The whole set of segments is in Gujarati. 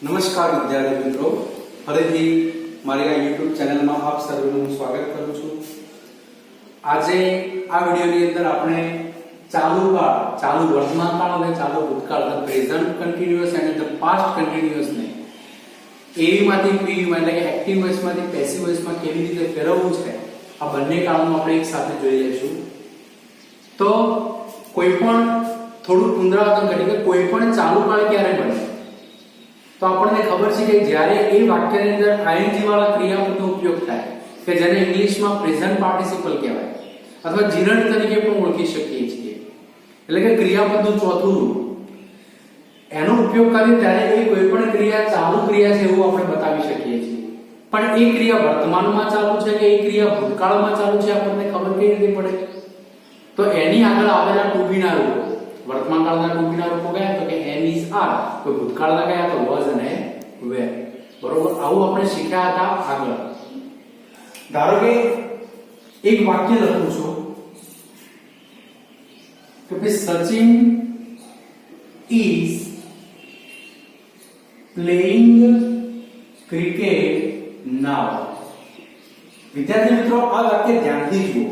નમસ્કાર વિદ્યાર્થી મિત્રો, ફરીથી મારી આ YouTube ચેનલમાં આપ સર્વેનું સ્વાગત કરું છું। આજે આ વિડિયોની અંદર આપણે ચાલુ કાળ, ચાલુ વર્તમાન કાળ અને ચાલુ ભૂતકાળ, ધ પ્રેઝન્ટ કન્ટિન્યુઅસ અને ધ પાસ્ટ કન્ટિન્યુઅસ ને એવી માંથી પીવી માં એટલે કે એક્ટિવ વોઇસ માંથી પેસિવ વોઇસ માં કેવી રીતે ફેરવવું છે આ બંને કાળનું આપણે એક સાથે જોઈ લઈશું। તો કોઈ પણ થોડું પુનરાવર્તન કરી કે કોઈ પણ ચાલુ કાળ ક્યારે બને, તો આપણને ખબર છે કે જ્યારે એ વાક્યની અંદર આઈએનજી વાળા ક્રિયાપદનો ઉપયોગ થાય કે જેને ઇંગ્લિશમાં પ્રેઝન્ટ પાર્ટિસિપલ કહેવાય અથવા જીરણી તરીકે પણ ઓળખી શકીએ છીએ, એટલે કે ક્રિયાપદનું ચોથું રૂપ, એનો ઉપયોગ કરીએ ત્યારે એ કોઈ પણ ક્રિયા ચાલુ ક્રિયા છે એવું આપણે બતાવી શકીએ છીએ। પણ એ ક્રિયા વર્તમાનમાં ચાલુ છે કે એ ક્રિયા ભૂતકાળમાં ચાલુ છે આપણને ખબર કેવી રીતે પડે? તો એની આગળ આવેલા ટુ બી ના રૂપો, વર્તમાન કાળના ટુ બી ના રૂપો કયા? તો કે એમ ઇઝ આર, તો ભૂતકાળના કયા? તો વોઝ અને વેર। બરોબર, આવું આપણે શીખ્યા હતા આગળ। ધારો કે એક વાક્ય લખું છું કે ભાઈ સચિન ઇઝ પ્લેઇંગ ક્રિકેટ નાઉ। વિદ્યાર્થી મિત્રો, આ વાક્ય ધ્યાનથી જુઓ।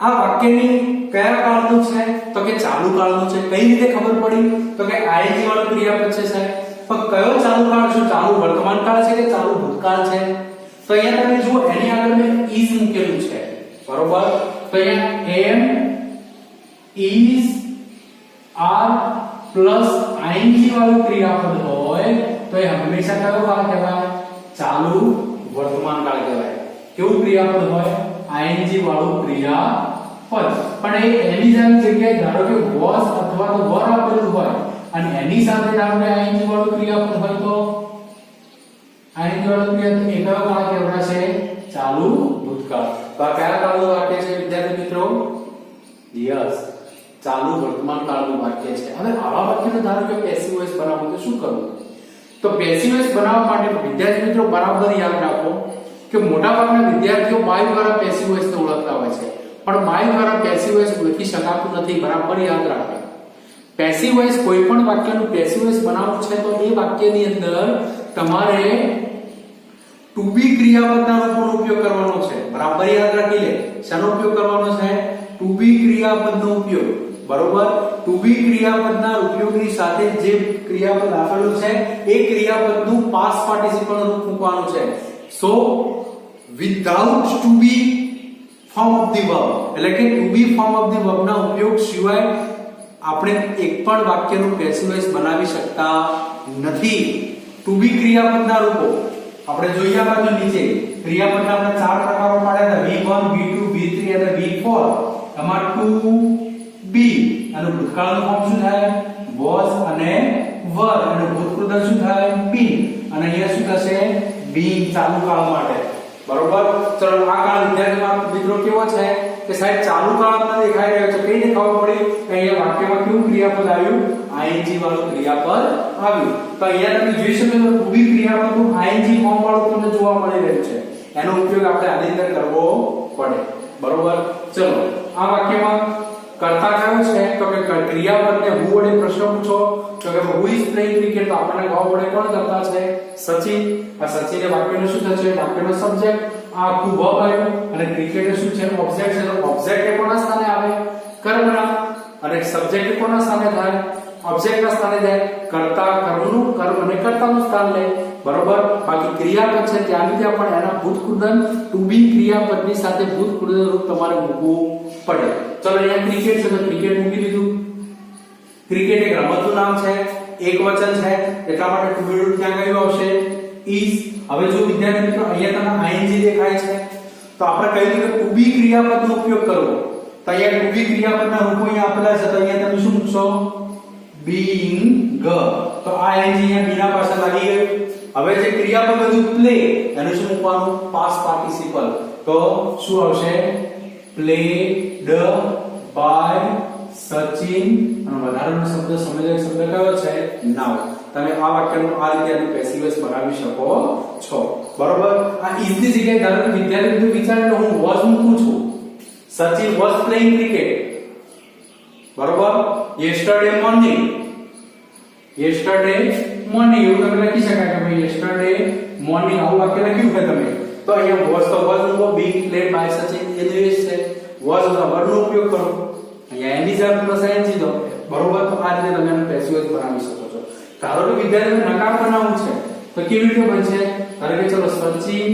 આ વાક્યની કયા કાળનું છે? તો કે ચાલુ કાળનું છે। કઈ રીતે ખબર પડી? તો કે આઈએનજી વાળું ક્રિયાપદ છે સાહેબ। પણ કયો ચાલુ કાળ છે? ચાલુ વર્તમાન કાળ છે કે ચાલુ ભૂતકાળ છે? તો અહીંયા તમે જુઓ, એની આગળ મેં ઇઝ મૂકેલું છે, બરોબર? તો અહીંયા એમ ઇઝ આર પ્લસ આઈએનજી વાળું ક્રિયાપદ હોય તો એ હંમેશા કયો કાળ કહેવાય? ચાલુ વર્તમાન કાળ કહેવાય। કેવું ક્રિયાપદ હોય? આઈએનજી વાળું ક્રિયાપદ। પણ એ એની જગ્યાએ ધારો કે વોઝ અથવા તો વર આપેલું હોય અને એની સાથે ધારો કે આઈએનજી વાળું ક્રિયાપદ હોય તો આઈએનજી વાળું ક્રિયાપદ એ કયો કાળ કહેવાશે? ચાલુ ભૂતકાળ। તો આ કયા કાળનું વાક્ય છે વિદ્યાર્થી મિત્રો? યસ, ચાલુ વર્તમાન કાળનું વાક્ય છે। હવે આવા વાક્યને ધારો કે પેસિવ વોઇસ બનાવવું તો શું કરવું? તો પેસિવ વોઇસ બનાવવા માટે વિદ્યાર્થી મિત્રો બરાબર યાદ રાખો કે મોટાભાગના વિદ્યાર્થીઓ બાય દ્વારા પેસિવ વોઇસને ઓળખતા હોય છે, પણ બાય દ્વારા પેસિવ વોઇસ ઓળખી શકાતું નથી। બરાબર યાદ રાખો, પેસિવ વોઇસ કોઈ પણ વાક્યનું પેસિવ વોઇસ બનાવવું છે તો એ વાક્યની અંદર તમારે ટુ બી ક્રિયાપદના રૂપનો ઉપયોગ કરવાનો છે। બરાબર યાદ રાખી લે, શેનો ઉપયોગ કરવાનો છે? ટુ બી ક્રિયાપદનો ઉપયોગ, બરોબર? ટુ બી ક્રિયાપદના ઉપયોગની સાથે જે ક્રિયાપદ આપેલું છે એ ક્રિયાપદનું પાસ્ટ પાર્ટિસિપલ રૂપ મૂકવાનું છે। So without to be form of the verb, એટલે કે to be form of the verb ના ઉપયોગ સિવાય આપણે એક પણ વાક્યનું પેસિવ વોઇસ બનાવી શકતા નથી। ટુ બી ક્રિયાપદના રૂપો આપણે જોઈએ, આ બાજુ નીચે ક્રિયાપદના આપણે ચાર પ્રકારો પાડ્યા હતા, V1 V2 V3 અને V4। એમાં ટુ બી અને ભૂતકાળનું ફોર્મ શું થાય? વોઝ અને વર, અને ભૂતપૂર્વ શું થાય? બીન, અને અહીંયા શું થશે? બીન, ચાલુ કાળ માટે, બરોબર? ચલો, આ કાળ વિદ્યાર્થી મિત્રો કેવો છે કે સાહેબ ચાલુ કાળમાં દેખાઈ રહ્યો છે। કઈ રીતે ખબર પડી? કે અહીંયા વાક્યમાં કેવું ક્રિયાપદ આવ્યું? આઈએનજી વાળું ક્રિયાપદ આવ્યું। તો અહીંયા તમે જોઈ શકો છો ટુ બી ક્રિયાપદનું આઈએનજી ફોર્મ વાળું તમને જોવા મળી રહ્યું છે, એનો ઉપયોગ આપણે આની અંદર કરવો પડે, બરોબર? ચલો, આ વાક્યમાં કર્તા કયો છે? તો કે ક્રિયાપદને હુ વડે પ્રશ્ન પૂછો તો કે હુ ઇઝ પ્લેઇંગ ક્રિકેટ, તો આપણને ખબર પડે કોણ કરતા છે? સચિન। આ સચિન એ વાક્યનું શું થશે? વાક્યનો સબ્જેક્ટ। આ આખું વર્બ આવ્યું અને ક્રિકેટ શું છે? ઓબ્જેક્ટ છે। તો ઓબ્જેક્ટ એ કોના સ્થાને આવે? કર્મના, અને સબ્જેક્ટ કોના સ્થાને થાય? ઓબ્જેક્ટના સ્થાને જાય। કર્તા કર્મનું, કર્મ અને કર્તાનું સ્થાન લે, બરોબર? બાકી ક્રિયાપદ છે ત્યાંની ત્યાં પણ એના ભૂતકૃદન ટુ બી ક્રિયાપદની સાથે ભૂતકૃદન રૂપ તમારે મૂકવું પડે। ચલો, અહીંયા ક્રિકેટ છે તો ક્રિકેટ મૂકી દીધું। ક્રિકેટ એક રમતનું નામ છે, એક વચન છે, એટલા માટે ટુ બી રૂપ ત્યાં કયું આવશે? ઇઝ। હવે જો વિદ્યાર્થી મિત્રો અહીંયા તમને આઈએનજી દેખાય છે તો આપણે કહી દીધું કે ટુ બી ક્રિયાપદનો ઉપયોગ કરવો, તો અહીંયા ટુ બી ક્રિયાપદના રૂપો અહીંયા આપેલા છે, તો અહીંયા તમે શું મૂકશો? બીઇંગ। તો આ આઈએનજી અહીંયા બીના પાછળ લાગી ગયું। હવે જે ક્રિયાપદ હતું પ્લે, એનું શું મૂકવાનું? પાસ્ટ પાર્ટિસિપલ, તો શું આવશે? પ્લેડ બાય સચિન, અને વધારાનો શબ્દ સમજાય શબ્દ કયો છે? નાઉ। તમે આ વાક્યનું આ રીતે આનું પેસિવ વોઇસ બનાવી શકો છો, બરોબર? આ ઇઝ ની જગ્યાએ ધારો કે વિદ્યાર્થી વિચારે કે હું વોઝ મૂકું છું, સચિન વોઝ પ્લેઇંગ ક્રિકેટ, બરોબર? yesterday morning મોર્નિંગ એવું તમે લખી શકાય કે ભાઈ યસ્ટરડે મોર્નિંગ આવું વાક્ય લખ્યું છે તમે તો અહીંયા વોઝ તો વોઝ નો બીંગ પ્લેડ બાય સચિન એ દિવસ છે વોઝ નો વર્ડ નો ઉપયોગ કરો અહીંયા એની જગ્યાએ પ્લસ એનજી દો બરોબર તો આ રીતે તમે પેસિવ વોઇસ બનાવી શકો છો ધારો કે વિદ્યાર્થીને નકાર બનાવવું છે તો કેવી રીતે બનશે ધારો કે ચલો સચિન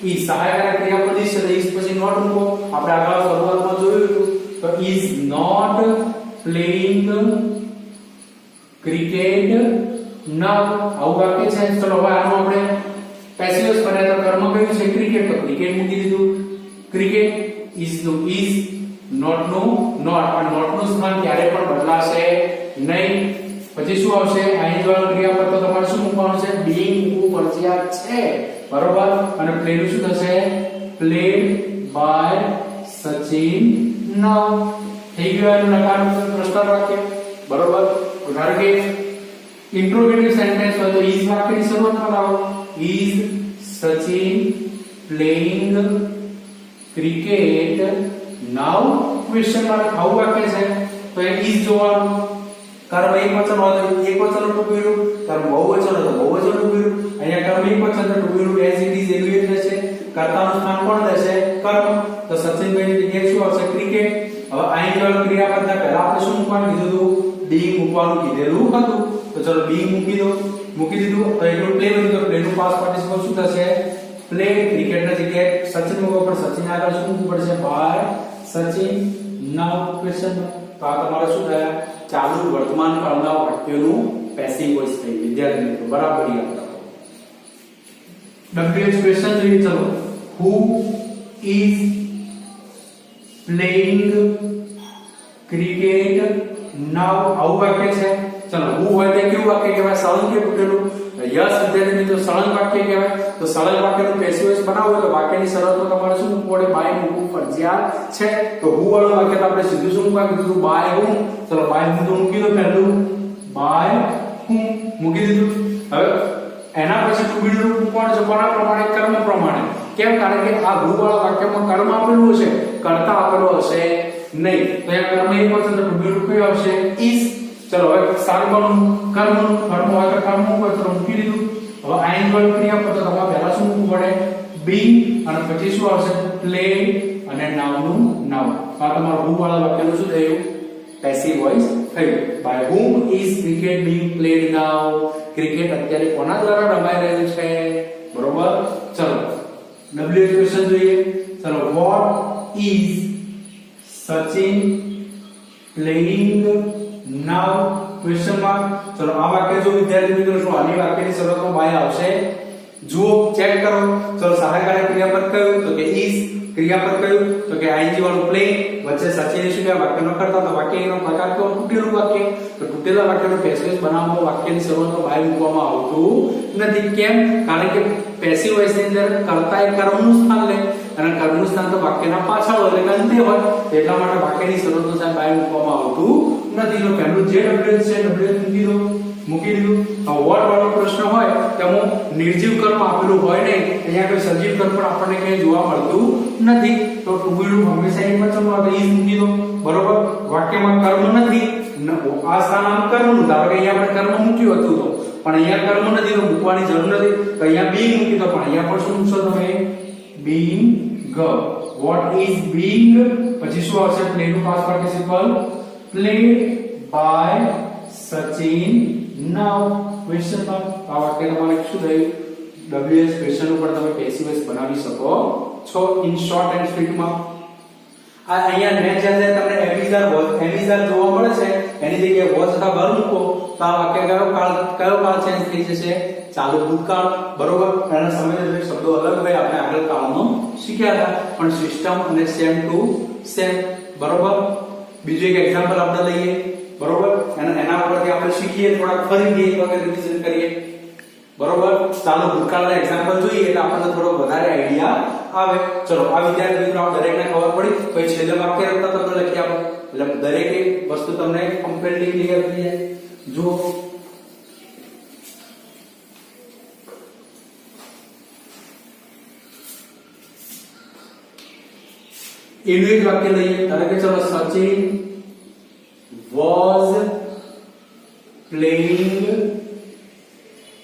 ઈ સહાયક ક્રિયાપદ છે તો ઈસ પછી નોટ મૂકો આપણે આગળ શરૂઆતમાં જોયું હતું તો ઇઝ નોટ પ્લેઇંગ ક્રિકેટ નાઉ આવું વાક્ય છે ચલો હવે આનું આપણે પેસિવ વોઇસ બનાવ્યા તો કર્મ કયું છે ક્રિકેટ તો ક્રિકેટ મૂકી દીધું ક્રિકેટ ઇઝ નું ઇઝ નોટ નું નોટ પણ નોટ નું સ્થાન ક્યારે પણ બદલાશે નહીં પછી શું આવશે અહીં વાળું ક્રિયાપદ તો તમારે શું મૂકવાનું છે બીઇંગ મૂકવું ફરજિયાત છે બરોબર અને પ્લે નું શું થશે પ્લેડ બાય સચિન નાઉ થઈ ગયું એનું નકાર પ્રશ્ન વાક્ય બરોબર ધારો કે ઇન્ટ્રોગેટિવ સેન્ટેન્સ હોય તો ઇઝ વાક્યની શરૂઆતમાં લાવો is Sachin playing cricket now question mark આવું વાક્ય છે તો એ ઇઝ જોવાનું કર્મ એકવચન હોય તો એકવચન ટૂંકું કર્મ બહુવચન હોય તો બહુવચન ટૂંકું અહીંયા કર્મ એકવચન તો ટૂંકું એઝ ઇટ ઇઝ એનું જ રહેશે કર્તાનું સ્થાન કોણ લેશે કર્મ તો સચિનભાઈ ની જગ્યાએ શું આવશે ક્રિકેટ હવે અહીં ક્રિયાપદના પહેલા આપણે શું મૂકવાનું કીધું હતું બીંગ મૂકવાનું કીધેલું હતું તો ચલો બીંગ મૂકી દીધું તો એટલું પ્લે બની તો પ્લે નું પાસ્ટ પાર્ટિસિપલ શું થશે પ્લે ક્રિકેટના જગ્યાએ સચિન મૂકવો પણ સચિન આગળ શું મૂકવું પડશે બાય સચિન નાઉ ક્વેશ્ચન તો આ તમારે શું થયા ચાલુ વર્તમાન કાળના વાક્યોનું પેસિવ વોઇસ થઈ વિદ્યાર્થી મિત્રો બરાબર યાદ રાખો ડબલ્યુએચ ક્વેશ્ચન જોઈએ ચલો હુ ઇઝ પ્લેઇંગ ક્રિકેટ નાઉ આવું વાક્ય છે ચલો હુ હોય તે કેવું વાક્ય કહેવાય સળંગ કે તૂટેલું યસ વિદ્યાર્થી મિત્રો સળંગ વાક્ય કહેવાય તો સળંગ વાક્યનું પેસિવ વોઇસ બનાવવું હોય તો વાક્યની શરૂઆતમાં તમારે શું મૂકવું પડે બાય મૂકવું ફરજિયાત છે તો હુ વાળું વાક્ય તો આપણે સીધું શું મૂકવા કીધું બાય હું ચલો બાય હું તો મૂકી દો પહેલું બાય હું મૂકી દીધું હવે એના પછી ટુ બી નું કોણ છે કોના પ્રમાણે કર્મ પ્રમાણે કેમ કારણ કે આ હુ વાળા વાક્યમાં કર્મ આપેલું છે કર્તા આપેલો હશે નહીં તો એ કર્મ એક વચન તો ટુ બી નું કયું આવશે ઇઝ ચલો હવે સારું કર્મ હોય તો કર્મ હોય તો મૂકી દીધું હવે આઈન વાળું ક્રિયાપદ તો તમારે પહેલા શું મૂકવું પડે બી અને પછી શું આવશે પ્લે અને નાઉ નું નાઉ આ તમારું હુ વાળા વાક્યનું શું થયું પેસિવ વોઇસ થયું by whom is cricket being played now cricket અત્યારે કોના દ્વારા રમાઈ રહ્યું છે બરોબર ચલો ડબલ્યુ ક્વેશ્ચન જોઈએ ચલો what is Sachin playing now question mark ચલો આ વાક્ય જો વિદ્યાર્થી મિત્રો શું આની વાક્યની શરૂઆતમાં બાય આવશે જુઓ ચેક કરો ચલો સહાયકારક ક્રિયાપદ કયું તો કે is ક્રિયાપદ કયું તો કે આઈએનજી વાળું પ્લે વચ્ચે સચિન શું કે વાક્ય ન કરતા તો વાક્યનો પ્રકાર તો તૂટેલું વાક્ય તો તૂટેલા વાક્યનું પેસિવ બનાવવામાં વાક્યની શરૂઆતમાં બાય મૂકવામાં આવતું નથી કેમ કારણ કે પેસિવ વોઇસ ની અંદર કર્તા એ કર્મનું સ્થાન લે અને કર્મનું સ્થાન તો વાક્યના પાછળ હોય એટલે અંતે હોય એટલા માટે વાક્યની શરૂઆતમાં સાહેબ બાય મૂકવામાં આવતું નથી તો પહેલું જે ડબલ્યુએચ છે ડબલ્યુએચ મૂકી દીધું વોટ વાળો પ્રશ્ન હોય તેમાં નિર્જીવ કર્મ આપેલું હોય નહીં અહીંયા કોઈ સજીવ કર્મ પણ આપણને ક્યાંય જોવા મળતું નથી તો ટુબીડું હંમેશા એક વચન હોય તો ઈ મૂકી દો બરોબર વાક્યમાં કર્મ નથી આ સ્થાન આમ કર્મનું ધારો કે અહીંયા આપણે કર્મ મૂક્યું હતું તો પણ અહીંયા કર્મ નથી તો મૂકવાની જરૂર નથી તો અહીંયા બી મૂકી દો પણ અહીંયા પણ શું મૂકશો તમે being what is being પછી શું આવશે પ્લે નું past participle played by Sachin now question mark આ વાક્ય તમારે શું થયું ડબલ્યુએસ ક્વેશ્ચન ઉપર તમે પેસિવ વોઇસ બનાવી શકો છો ઇન શોર્ટ એન્ડ સ્વીટ માં આ અહીંયા નેક્સ્ટ જ્યારે તમને એમિઝાર જોવા મળે છે એની જગ્યાએ વોઝ અથવા વર મૂકો તો આ વાક્ય કયો કાળ ચેન્જ થઈ જશે ચાલુ ભૂતકાળ બરોબર એના સમય શબ્દો અલગ હોય આપણે આગળ કાળમાં શીખ્યા હતા પણ સિસ્ટમ અને સેમ ટુ સેમ બરોબર બીજું એક એક્ઝામ્પલ આપણે લઈએ બરોબર એના ઉપરથી આપણે શીખીએ થોડા ફરી એક વખત રિવિઝન કરીએ બરોબર ચાલો ભૂતકાળના એક્ઝામ્પલ જોઈએ એટલે આપણને થોડો વધારે આઈડિયા આવે ચલો આ વિદ્યાર્થી મિત્રો આપ દરેકને ખબર પડી પછી છેલ્લે વાક્ય રચના તમને લખી આપો એટલે દરેક એક વસ્તુ તમને કમ્પ્લીટલી ક્લિયર થઈ જાય જો એનું એક વાક્ય લઈએ ધારો કે ચલો સચિન was playing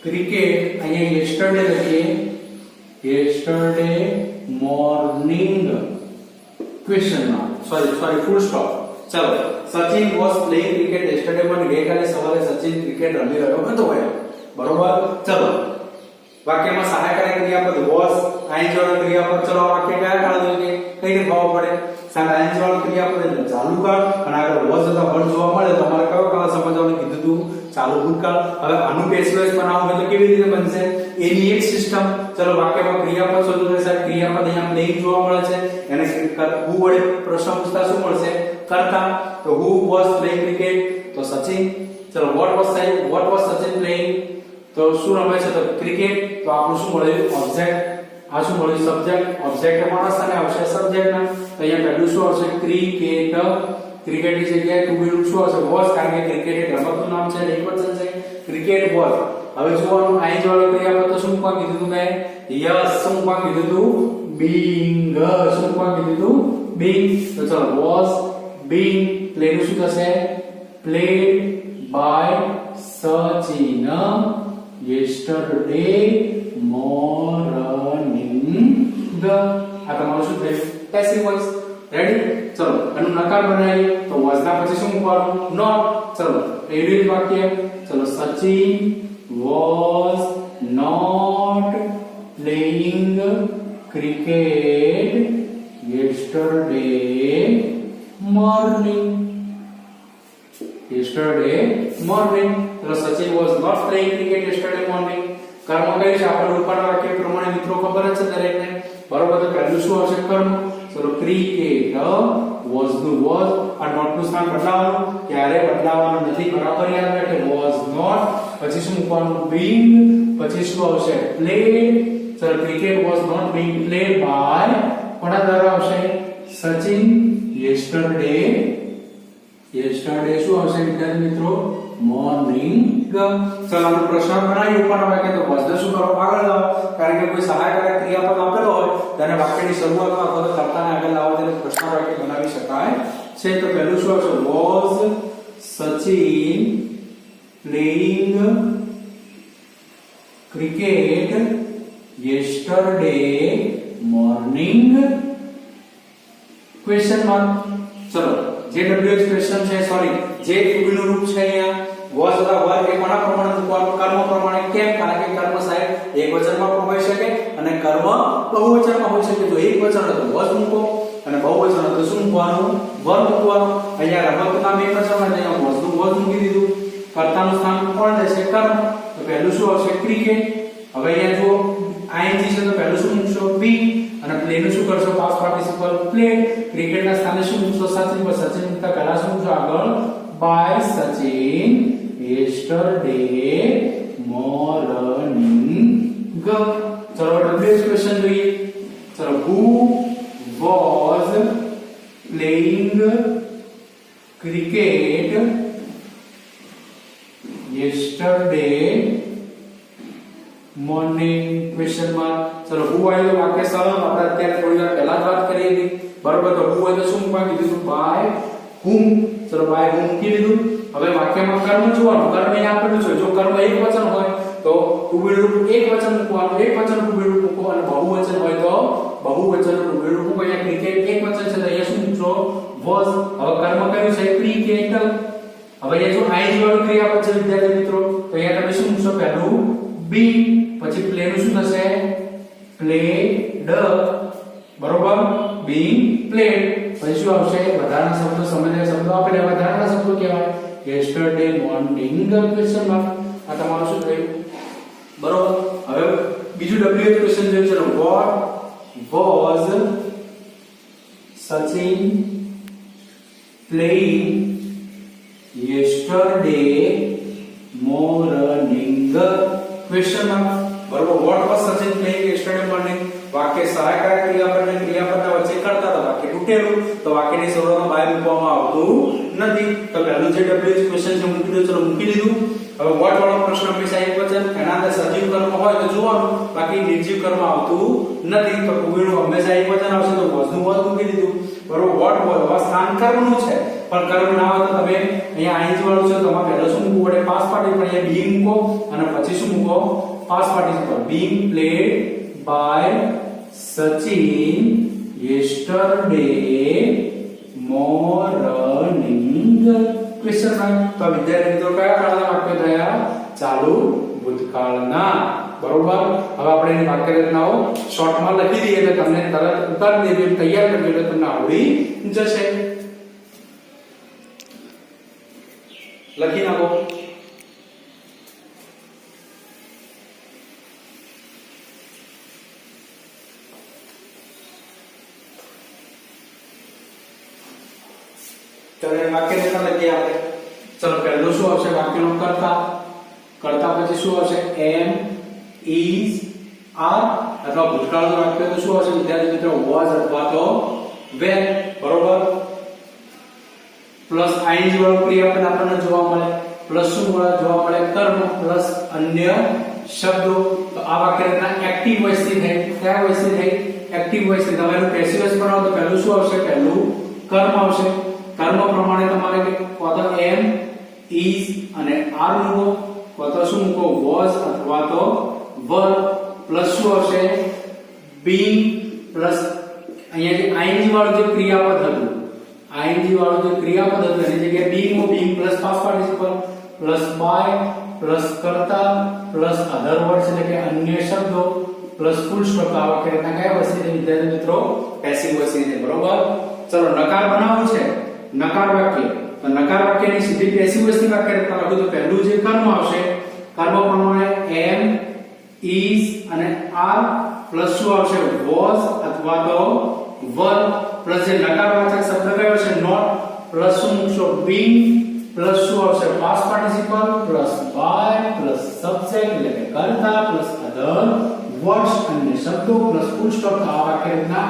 ક્રિકેટ અહીંયા યેસ્ટરડે લખીએ, yesterday morning question mark, sorry full stop. ચલો, Sachin was playing cricket yesterday morning. ગઈકાલે સવારે સચિન ક્રિકેટ રમી રહ્યો હતો એમ. બરોબર. ચલો, વાક્યમાં સહાયકારી ક્રિયાપદ વોઝ, આઈન્જ વાળો ક્રિયાપદ. ચલો, આ વાક્ય કયા કાળ જોઈએ કઈ રીતે ખબર પડે? સાહેબ આઈન્જ વાળો ક્રિયાપદ એટલે ચાલુ કાળ અને આગળ વોઝ અથવા વન જોવા મળે તો તમારે કયો કાળ સમજવાનું કીધું હતું? ચાલુ ભૂતકાળ. હવે આનું પેશવેસ બનાવવું હોય તો કેવી રીતે બનશે? એની એક સિસ્ટમ. ચલો, વાક્યમાં ક્રિયાપદ શોધવું છે. સાહેબ ક્રિયાપદ અહીંયા પ્લેઇંગ જોવા મળે છે, એને હુ વડે પ્રશ્ન પૂછતા શું મળશે? કરતા. તો હુ વોઝ પ્લેઇંગ ક્રિકેટ? તો સચિન. ચલો, વોટ વોઝ સચિન પ્લેઇંગ? તો શું રમે છે? તો ક્રિકેટ. તો આપણું શું મળ્યું? ઓબ્જેક્ટ. આ શું મળ્યું? સબ્જેક્ટ. ઓબ્જેક્ટ માણસ અને આવશે સબ્જેક્ટ ના. તો અહીંયા પહેલું શું આવશે? ક્રિકેટ. ક્રિકેટ ની જગ્યાએ ટુ બી રૂપ શું આવશે? વોઝ, કારણ કે ક્રિકેટ એક રમતનું નામ છે, એકવચન છે. Cricket was. હવે જોવાનું આઈન્જ વાળો ક્રિયાપદ તો શું મૂકવા કીધું તું મેં? યસ. શું મૂકવા કીધું તું? બીંગ. શું મૂકવા કીધું તું? બીંગ. તો ચલો, વોઝ બીંગ પ્લેડ શું થશે? Played by Sachin yesterday morning. આ તમારું શું થયું? Passive voice. રેડી? ચલો, આનું નકાર બનાવીએ તો વોઝ ના પછી શું મૂકવાનું? નોટ. ચલો, એવી વાક્ય. ચલો, Sachin was not playing cricket yesterday morning. Yesterday morning. ચલો, Sachin was not playing cricket yesterday morning. કર્મ કયું છે? આપણે ઉપરના વાક્ય પ્રમાણે મિત્રો ખબર જ છે દરેકને. બરોબર. તો પહેલું શું આવશે? કર્મ. ચલો, ક્રિકેટ was નું was, આ નોટ નું સ્થાન બદલાવવાનું ક્યારે બદલાવવાનું નથી. બરાબર યાદ રાખે. was not પછી શું મૂકવાનું? being. પછી શું આવશે? played. ચલો, cricket was not being played by કોના દ્વારા આવશે? સચિન. yesterday શું આવશે વિદ્યાર્થી મિત્રો? મોર્નિંગ. ચલો, આનો પ્રશ્ન બનાવી ઉપરના વાક્ય. તો was શું કરો? આગળ લાવો, કારણ કે કોઈ સહાયકારક ક્રિયાપદ આપેલો હોય તેને વાક્યની શરૂઆતમાં અથવા તો કર્તાને આગળ લાવો ત્યારે પ્રશ્ન વાક્ય બનાવી શકાય છે. તો પહેલું શું આવશે? was Sachin playing cricket yesterday morning? Question mark. ચલો, જે ડબલ્યુએચ ક્વેશ્ચન છે, સોરી જે ટુ નું રૂપ છે અહીંયા was અથવા were એ કોના પ્રમાણે મૂકવાનું? કર્મ પ્રમાણે. કેમ? કારણ કે કર્મ સાહેબ એકવચનમાં પણ હોઈ શકે અને કર્મ બહુવચનમાં હોઈ શકે. તો એકવચન હતું was મૂકો અને બહુવચન હતું શું મૂકવાનું? were મૂકવાનું. અહીંયા રમતનું નામ એકવચનમાં છે, અહીંયા was નું was મૂકી દીધું. કર્તાનું સ્થાન કોણ લેશે? કર્મ. તો પહેલું શું આવશે? ક્રિકેટ. હવે અહીંયા જો આઈએનજી છે તો પહેલું શું મૂકશો? બી. અને પ્લે નું શું કરશો? Past participle played. ક્રિકેટ ના સ્થાને શું મૂકશો? સચિન. પર સચિન મૂકતા પહેલા શું મૂકશો? આગળ બાય સચિન yesterday morning. ચલો, ડબલ્યુએચ ક્વેશ્ચન જોઈએ. ચલો, who was playing cricket yesterday morning? Question mark. ચલો, who આયો વાક્ય સરળ. આપણે અત્યારે થોડી વાર પહેલા જ વાત કરી હતી. બરોબર. તો who હોય તો શું મૂકવા કીધું? By whom. ચલો, બાય whom મૂકી દીધું. હવે વાક્યમાં કર્મ જોવાનું. કર્મ અહીંયા આપેલું છે. જો કર્મ એકવચન હોય તો ટુ બી રૂપ એકવચન મૂકવાનું, એકવચન ટુ બી રૂપ મૂકો, અને બહુવચન હોય તો બહુવચન ટુ બી રૂપ મૂકો. અહીંયા ક્રિકેટ એકવચન છે તો અહીંયા શું મૂકશો? was. હવે કર્મ કયું છે? ક્રિકેટ. હવે અહીંયા જો આઈએનજી વાળું ક્રિયાપદ છે વિદ્યાર્થી મિત્રો, તો અહીંયા તમે શું મૂકશો? પહેલું બી, પછી પ્લે નું શું થશે? પ્લેડ. બરોબર. being played. પછી શું આવશે? વધારાના શબ્દો, સમજ્યા શબ્દો આપણે વધારાના શબ્દો કહેવાય. yesterday morning question mark. આ તમારું શું થયું? બરોબર. હવે બીજું ડબલ્યુએચ ક્વેશ્ચન જોયું. ચલો, what was Sachin playing yesterday morning? Question mark. બરોબર. what was Sachin playing yesterday morning? વાક્ય સહાયકારક ક્રિયાપદ અને ક્રિયાપદના વચ્ચે કરતા હતા. વાક્ય તૂટેલું તો વાક્યની શરૂઆતમાં બાય મૂકવામાં આવતું નથી. તો પહેલું જે ડબલ્યુએચ ક્વેશ્ચન છે મૂકી દો. ચલો, મૂકી દીધું. હવે વોટ વાળો પ્રશ્ન હંમેશા એકવચન, એના અંદર સજીવ કર્મ હોય તો જોવાનું, બાકી નિર્જીવ કર્મ આવતું નથી. તો ટુ બી નું હંમેશા એકવચન આવશે તો was નું was મૂકી દીધું. બરોબર. વોટ was સ્થાન કર્મનું છે પણ કર્મ ના હોય તો તમે અહીંયા ing વાળું છે તો આમાં પહેલો શું મૂકવું પડે પાસ્ટ પાર્ટિસિપલ, અહીંયા being મૂકો અને પછી શું મૂકો past participle. being played by Sachin yesterday morning question mark. તો વિદ્યાર્થી મિત્રો કયા કાળના વાક્યો થયા? ચાલુ ભૂતકાળના. બરોબર. હવે આપણે એની વાક્ય રચનાઓ શોર્ટમાં લખી દઈએ એટલે તમને તરત ઉતારી દેજો, તૈયાર કરી દેજો, તમને આવડી જશે. લખી નાખો. ચલો એ વાક્ય રચના લખીએ આપણે. ચલો પહેલું શું આવશે? વાક્યનો કર્તા. કર્તા પછી શું આવશે? am, is, are. અથવા ભૂતકાળનું વાક્ય તો શું આવશે વિદ્યાર્થી મિત્રો? was અથવા તો were. બરોબર. પ્લસ ing વાળું ક્રિયાપદ આપણને જોવા મળે. પ્લસ શું જોવા મળે? કર્મ પ્લસ અન્ય શબ્દો. તો આ વાક્ય રચના એક્ટિવ વોઇસ થી થઈ. કયા વોઇસ થી થઈ? એક્ટિવ વોઇસ થી. તમારે પેસિવ વોઇસ બનાવો તો પહેલું શું આવશે? પહેલું કર્મ આવશે. કર્મ પ્રમાણે તમારે કો તો am, is અને are મૂકો, કો તો શું મૂકો? was અથવા તો were. પ્લસ શું આવશે? being પ્લસ અહીંયા જે ing વાળું જે ક્રિયાપદ હતું, ing વાળું જે ક્રિયાપદ હતું એની જગ્યાએ being નો being plus past participle plus by plus કર્તા પ્લસ અધર વર્ડ્સ એટલે કે અન્ય શબ્દો પ્લસ ફૂલ સ્ટોપ. આ વાક્ય રચના કયા વસ્તુ છે વિદ્યાર્થી મિત્રો? પેસિવ વસ્તુ છે. બરોબર. ચલો નકાર બનાવવું છે. નકાર વાક્ય. તો નકાર વાક્યની સીધી પેસિવ વસ્તુ વાક્ય રચના લખો તો પહેલું જે કર્મ આવશે, કર્મ પ્રમાણે am, is અને are પ્લસ શું આવશે? was અથવા તો were પ્લસ જે નકારવાચક શબ્દ કયો છે? not પ્લસ શું મૂકશો? being પ્લસ શું આવશે? past participle plus by plus subject એટલે કે કર્તા પ્લસ other words અને શબ્દો પ્લસ ફૂલ સ્ટોપ. આ વાક્ય રચના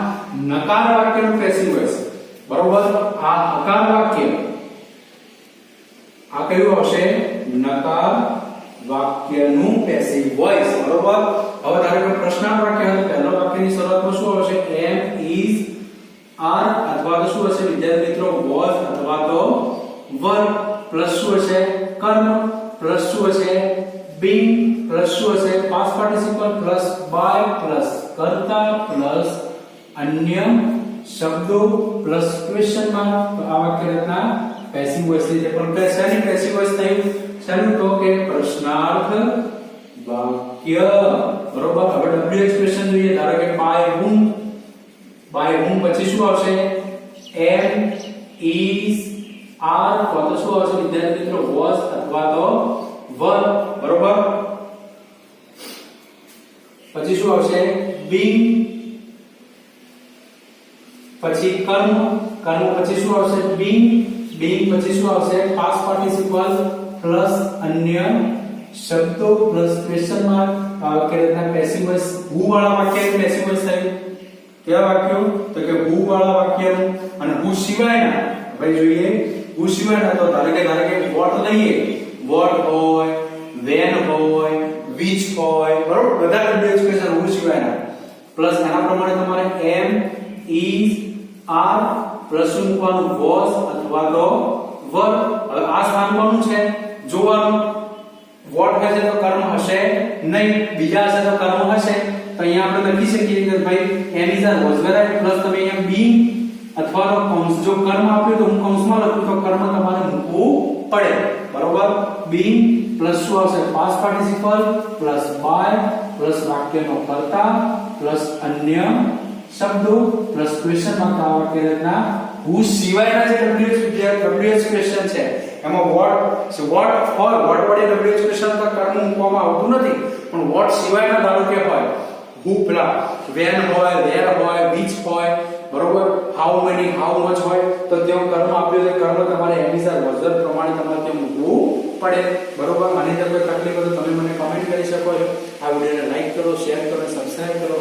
નકાર વાક્યનું પેસિવ વોઇસ. બરોબર. આ અકાર વાક્ય આ કયું આવશે? નકાર વાક્યનું પેસિવ વોઇસ. બરોબર. હવે ધારો કે પ્રશ્નાર્થ વાક્ય હતું. પહેલો વાક્યની શરૂઆતમાં શું આવશે? am, is, are અથવા તો શું હશે વિદ્યાર્થી મિત્રો? was અથવા તો were. પ્લસ શું હશે? કર્મ પ્લસ શું હશે? being પ્લસ શું હશે? past participle plus by plus કર્તા પ્લસ અન્ય શબ્દો પ્લસ ક્વેશ્ચન માર્ક. તો આ વાક્ય રચના પેસિવ વોઇસ છે. પણ શેની પેસિવ વોઇસ થયું? શેનું? તો કે પ્રશ્નાર્થ વાક્ય. બરોબર. હવે w એક્સપ્રેશન જોઈએ. ધારો કે by whom પછી શું આવશે? am, is, are તો શું આવશે વિદ્યાર્થી મિત્રો? was અથવા તો were. બરોબર. પછી શું આવશે? being પછી કર્મ પછી શું આવશે? being પછી શું આવશે? past participle પ્લસ અન્ય શબ્દો પ્લસ ક્વેશ્ચન માર્ક. આ વાક્ય રચના પેસિવ વોઇસ. who વાળા વાક્યનું પેસિવ વોઇસ થયું. કેવા વાક્યો? તો કે who વાળા વાક્યનું. અને who સિવાયના ભાઈ જોઈએ. who સિવાયના તો ધારો કે what લઈએ. what હોય, when હોય, which હોય. બરોબર. બધા w એક્સપ્રેશન who સિવાયના. પ્લસ એના પ્રમાણે તમારે am, is, are પ્લસ શું મૂકવાનું? was અથવા તો were. હવે આ સ્થાન કોનું છે જોવાનું. what હશે તો કર્મ હશે નહીં, બીજા હશે તો કર્મ હશે. તો અહીંયા આપણે લખી શકીએ કે ભાઈ am, is, are, was, were plus તમે અહીંયા being અથવા તો કૌંસ જો કર્મ આપ્યું તો હું કૌંસમાં લખું તો કર્મ તમારે મૂકવું પડે. બરોબર. being પ્લસ શું આવશે? past participle plus by plus વાક્યનો કર્તા પ્લસ અન્ય શબ્દો પ્લસ ક્વેશ્ચન માર્ક. આ વાક્ય રચના who સિવાયના જે w એક્સપ્રેશન છે એમાં what હોય. what વડે w એક્સપ્રેશન તો કર્મ મૂકવામાં આવતું નથી. પણ what સિવાયના ધારો કે હોય who પેલા when હોય, where હોય, which હોય. બરોબર. how many, how much હોય તો તેઓ કર્મ આપ્યો છે. કર્મ તમારે એમિઝર વઝર પ્રમાણે તમારે તે મૂકવું પડે. બરોબર. આની અંદર કોઈ તકલીફ હોય તો તમે મને કમેન્ટ કરી શકો છો. આ વિડિયોને લાઈક કરો, શેર કરો, સબસ્ક્રાઇબ કરો.